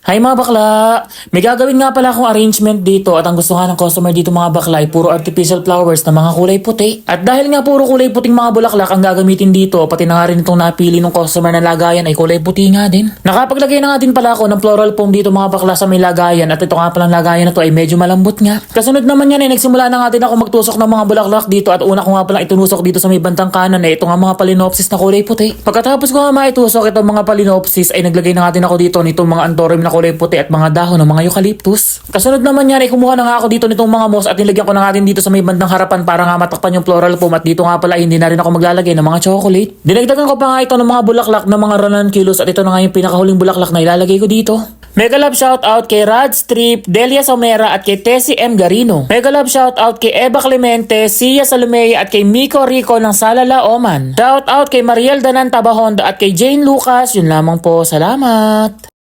Hi mga bakla! May gagawin nga pala akong arrangement dito at ang gusto nga ng customer dito mga bakla ay puro artificial flowers na mga kulay puti. At dahil nga puro kulay puting mga bulaklak ang gagamitin dito, pati na nga rin itong napili ng customer na lagayan ay kulay puti nga din. Nakapaglagay na nga din pala ako ng floral foam dito mga bakla sa may lagayan at ito nga palang lagayan na to ay medyo malambot nga. Kasunod naman yan ay nagsimula na nga din ako magtusok ng mga bulaklak dito at una ko nga palang itunusok dito sa may bantang kanan ay ito nga mga palinopsis na kulay puti. Pagkatapos ko nga maitusok itong mga palinopsis ay naglagay na nga din ako dito nitong mga anthurium na kulay puti at mga dahon ng mga eucalyptus. Kasunod naman yan ay kumuha na nga ako dito nitong mga moss at nilagyan ko na nga din dito sa may bandang harapan para nga matakpan yung floral foam at dito nga pala hindi na rin ako maglalagay ng mga chocolate. Dinagdagan ko pa nga ito ng mga bulaklak ng mga ranunculus at ito na nga yung pinakahuling bulaklak na ilalagay ko dito. Mega love shoutout kay Rad Strip, Delia Somera at kay Tessie M. Garino. Mega love shoutout kay Eva Clemente, Sia Salomea at kay Miko Rico ng Salala, Oman. Shoutout kay Mariel Danan Tabahonda at kay Jane Lucas. Yun lamang po. Salamat!